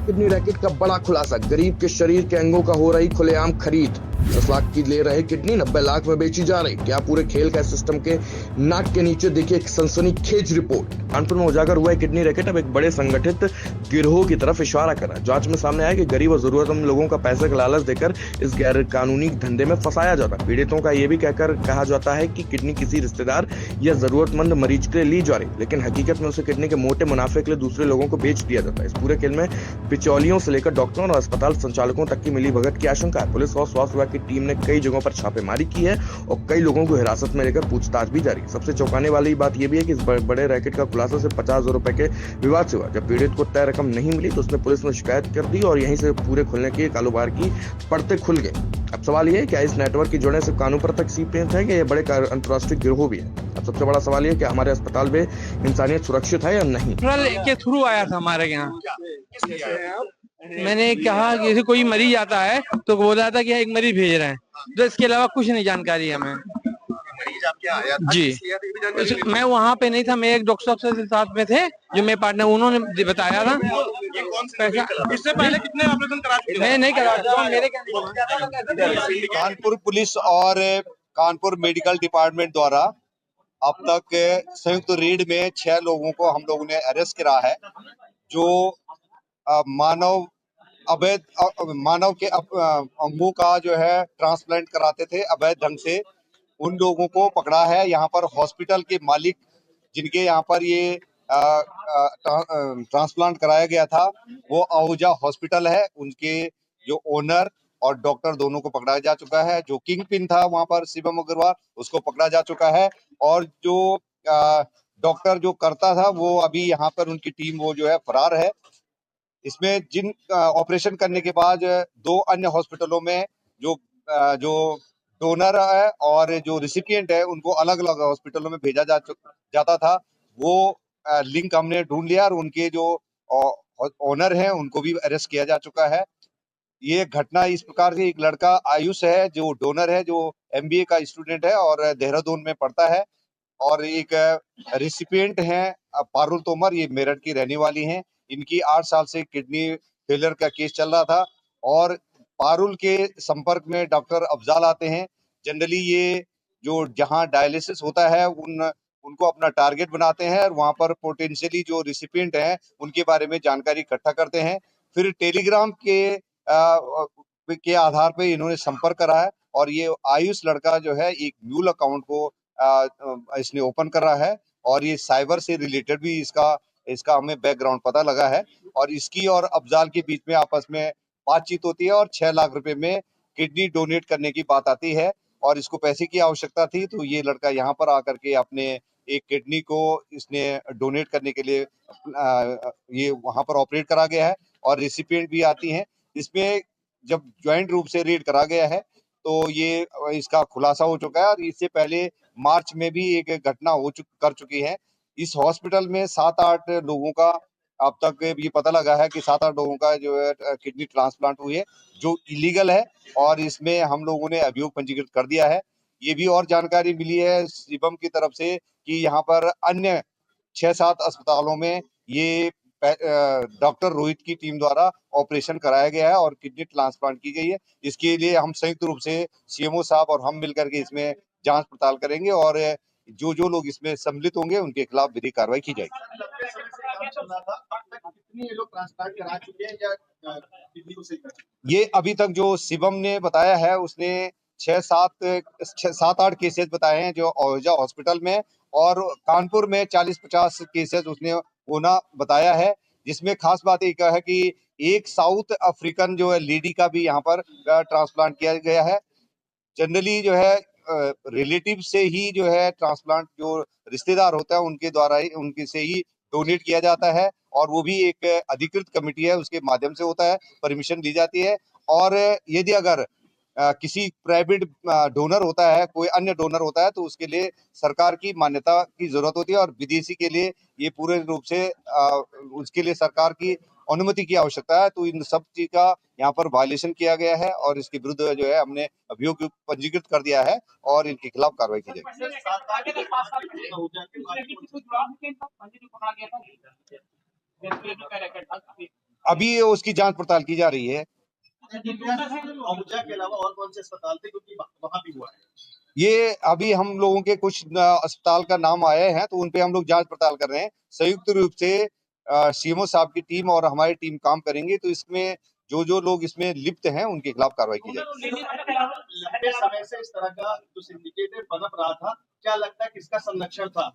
Kidney racket का बड़ा खुलासा, गरीब के शरीर के अंगों का हो रही खुलेआम खरीद। 10 लाख की ले रहे किडनी 90 लाख में बेची जा रही। क्या पूरे खेल का सिस्टम के नाक के नीचे देखिए एक सनसनीखेज रिपोर्ट। कानपुर में उजागर हुआ है किडनी रैकेट अब एक बड़े संगठित गिरोह की तरफ इशारा कर रहा है। जांच में सामने आया कि गरीब और जरूरतमंद लोगों का पैसे का लालच देकर इस गैर कानूनी धंधे में फंसाया जाता है। पीड़ितों का यह भी कहकर कहा जाता है कि किडनी किसी रिश्तेदार या जरूरतमंद मरीज के लिए ली जा रही, लेकिन हकीकत में उसे किडनी के मोटे मुनाफे के लिए दूसरे लोगों को बेच दिया जाता है। इस पूरे खेल में बिचौलियों से लेकर डॉक्टरों और अस्पताल संचालकों तक की मिलीभगत की आशंका है। पुलिस और स्वास्थ्य विभाग की टीम ने कई जगहों पर छापेमारी की है और कई लोगों को हिरासत में लेकर पूछताछ भी जारी है। सबसे चौंकाने वाली बात यह भी है कि इस बड़े रैकेट का खुलासा सिर्फ 50,000 रुपए के विवाद से हुआ। जब पीड़ित को तय रकम नहीं मिली तो उसने पुलिस में शिकायत कर दी और यहीं से पूरे खुलने के कारोबार की पड़ते खुल गए। अब सवाल यह है क्या इस नेटवर्क की जड़ें सिर्फ कानून पर तक सीमित है कि ये बड़े अंतर्राष्ट्रीय गिरोह भी है। अब सबसे बड़ा सवाल यह कि हमारे अस्पताल में इंसानियत सुरक्षित है या नहीं। के थ्रू आया था हमारे यहाँ। मैंने कहा कि जैसे कोई मरीज आता है तो बोला था कि एक मरीज भेज रहे हैं, तो इसके अलावा कुछ नहीं जानकारी है हमें। मरीज आपके आया था जी, मैं वहाँ पे नहीं था, मैं एक डॉक्टर साहब से साथ में थे जो मेरे पार्टनर, उन्होंने बताया था। ये कौन सी पैसा इससे पहले कितने ऑपरेशन करा चुके मैं नहीं करा चुका, मेरे कानपुर पुलिस और कानपुर मेडिकल डिपार्टमेंट द्वारा अब तक संयुक्त रेड में 6 लोगों को हम लोगों ने अरेस्ट करा है, जो मानव के अंगों का जो है ट्रांसप्लांट कराते थे अवैध ढंग से। उन लोगों को पकड़ा है। यहाँ पर हॉस्पिटल के मालिक जिनके यहाँ पर ये ट्रांसप्लांट कराया गया था वो आहूजा हॉस्पिटल है। उनके जो ओनर और डॉक्टर दोनों को पकड़ा जा चुका है। जो किंग पिन था वहां पर शिवम अग्रवाल, उसको पकड़ा जा चुका है। और जो डॉक्टर जो करता था वो अभी यहाँ पर उनकी टीम वो जो है फरार है। इसमें जिन ऑपरेशन करने के बाद 2 अन्य हॉस्पिटलों में जो डोनर है और जो रिसिपिएंट है उनको अलग अलग हॉस्पिटलों में भेजा जाता था, वो लिंक हमने ढूंढ लिया और उनके जो ओनर हैं उनको भी अरेस्ट किया जा चुका है। ये घटना इस प्रकार से, एक लड़का आयुष है जो डोनर है, जो MBA का स्टूडेंट है और देहरादून में पढ़ता है, और एक रिसिपिएंट है पारुल तोमर, ये मेरठ की रहने वाली हैं। इनकी 8 साल से किडनी फेलियर का केस चल रहा था और पारुल के संपर्क में डॉक्टर अफजाल आते हैं। जनरली ये जो जहां डायलिसिस होता है उनको अपना टारगेट बनाते हैं और वहां पर पोटेंशियली जो रिसिपिएंट हैं उनके बारे में जानकारी इकट्ठा करते हैं। फिर टेलीग्राम के आधार पे इन्होंने संपर्क करा है और ये आयुष लड़का जो है एक म्यूल अकाउंट को इसने ओपन कर रहा है और ये साइबर से रिलेटेड भी इसका हमें बैकग्राउंड पता लगा है। और इसकी और अफजाल के बीच में आपस में बातचीत होती है और 6 लाख रुपए में किडनी डोनेट करने की बात आती है और इसको पैसे की आवश्यकता थी, तो ये लड़का यहाँ पर आकर के अपने एक किडनी को इसने डोनेट करने के लिए ये वहां पर ऑपरेट करा गया है और रिसिपिएंट भी आती हैं। इसमें जब ज्वाइंट रूप से रेड करा गया है तो ये इसका खुलासा हो चुका है और इससे पहले मार्च में भी एक घटना कर चुकी है। इस हॉस्पिटल में 7-8 लोगों का अब तक ये पता लगा है कि 7-8 लोगों का जो है किडनी ट्रांसप्लांट हुई है, जो इलीगल है और इसमें हम लोगों ने अभियोग पंजीकृत कर दिया है। ये भी और जानकारी मिली है शिवम की तरफ से कि यहाँ पर अन्य 6-7 अस्पतालों में ये डॉक्टर रोहित की टीम द्वारा ऑपरेशन कराया गया है और किडनी ट्रांसप्लांट की गई है। इसके लिए हम संयुक्त रूप से CMO साहब और हम मिलकर के इसमें जांच पड़ताल करेंगे और जो लोग इसमें सम्मिलित होंगे उनके खिलाफ विधिक कार्रवाई की जाएगी। ये अभी तक जो शिवम ने बताया है उसने 7-8 केसेस बताए हैं जो आहूजा हॉस्पिटल में, और कानपुर में 40-50 केसेस उसने होना बताया है, जिसमें खास बात एक है कि एक साउथ अफ्रीकन जो है लेडी का भी यहाँ पर ट्रांसप्लांट किया गया है। जनरली जो है रिलेटिव से ही जो है ट्रांसप्लांट जो रिश्तेदार होता है उनके द्वारा ही उनके से ही डोनेट किया जाता है और वो भी एक अधिकृत कमेटी है उसके माध्यम से होता है, परमिशन दी जाती है। और यदि अगर किसी प्राइवेट डोनर होता है, कोई अन्य डोनर होता है तो उसके लिए सरकार की मान्यता की जरूरत होती है और विदेशी के लिए ये पूरे रूप से उसके लिए सरकार की अनुमति की आवश्यकता है। तो इन सब चीज का यहाँ पर वायलेशन किया गया है और इसके विरुद्ध जो है हमने अभियोग पंजीकृत कर दिया है और इनके खिलाफ कार्रवाई की जाएगी। अभी उसकी जांच पड़ताल की जा रही है। अहुजा के अलावा और कौन से अस्पताल थे, क्योंकि वहां भी हुआ है? ये अभी हम लोगों के कुछ अस्पताल का नाम आए हैं, तो उन पे हम लोग जांच पड़ताल कर रहे हैं। संयुक्त रूप से सीएमओ साहब की टीम और हमारी टीम काम करेंगे, तो इसमें जो लोग इसमें लिप्त हैं उनके खिलाफ कार्रवाई की जाएगी। लंबे समय से इस तरह का जो सिंडिकेट पनप रहा था, क्या लगता है किसका संरक्षण था?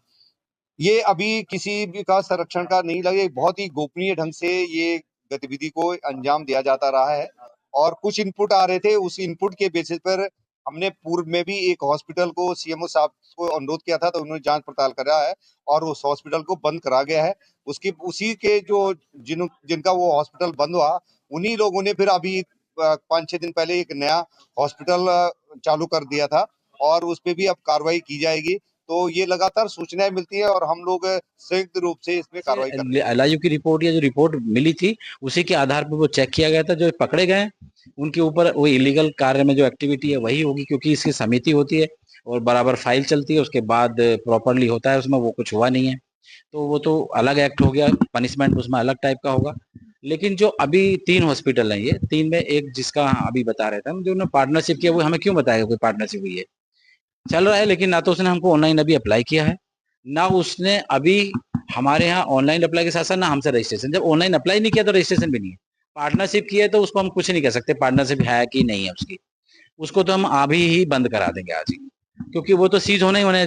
ये अभी किसी भी का संरक्षण का नहीं लगे, बहुत ही गोपनीय ढंग से ये गतिविधि को अंजाम दिया जाता रहा है और कुछ इनपुट आ रहे थे, उस इनपुट के बेसिस पर हमने पूर्व में भी एक हॉस्पिटल को सीएमओ साहब को अनुरोध किया था, तो उन्होंने जांच पड़ताल करा है और उस हॉस्पिटल को बंद करा गया है। उसी के जो जिनका वो हॉस्पिटल बंद हुआ, उन्हीं लोगों ने फिर अभी 5-6 दिन पहले एक नया हॉस्पिटल चालू कर दिया था और उस पे भी अब कार्रवाई की जाएगी। तो ये लगातार सूचनाएं मिलती है और हम लोग संयुक्त रूप से इसमें कार्रवाई कर रहे हैं। एलआईयू की रिपोर्ट या जो रिपोर्ट मिली थी उसी के आधार पर वो चेक किया गया था। जो पकड़े गए उनके ऊपर वो इलीगल कार्य में जो एक्टिविटी है वही होगी, क्योंकि इसकी समिति होती है और बराबर फाइल चलती है, उसके बाद प्रॉपरली होता है, उसमें वो कुछ हुआ नहीं है, तो वो तो अलग एक्ट हो गया, पनिशमेंट उसमें अलग टाइप का होगा। लेकिन जो अभी 3 हॉस्पिटल हैं, ये 3 में एक जिसका अभी बता रहे थे हम, जो उन्होंने पार्टनरशिप किया, वो हमें क्यों बताएगा कोई पार्टनरशिप हुई है? चल रहा है, लेकिन ना तो उसने हमको ऑनलाइन अभी अप्लाई किया है, ना उसने अभी हमारे यहाँ ऑनलाइन अप्लाई के साथ साथ ना हमसे रजिस्ट्रेशन। जब ऑनलाइन अप्लाई नहीं किया तो रजिस्ट्रेशन भी नहीं है। पार्टनरशिप की है तो उसको हम कुछ नहीं कह सकते, पार्टनरशिप है कि नहीं है उसकी, उसको तो हम अभी ही बंद करा देंगे आज ही, क्योंकि वो तो सीज होने ही होने हैं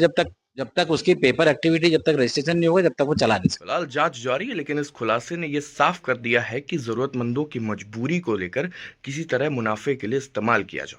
जब तक उसकी पेपर एक्टिविटी, जब तक रजिस्ट्रेशन नहीं होगा, जब तक वो चला नहीं सकता। फिलहाल जांच जारी है, लेकिन इस खुलासे ने यह साफ कर दिया है कि जरूरतमंदों की मजबूरी को लेकर किसी तरह मुनाफे के लिए इस्तेमाल किया जाए।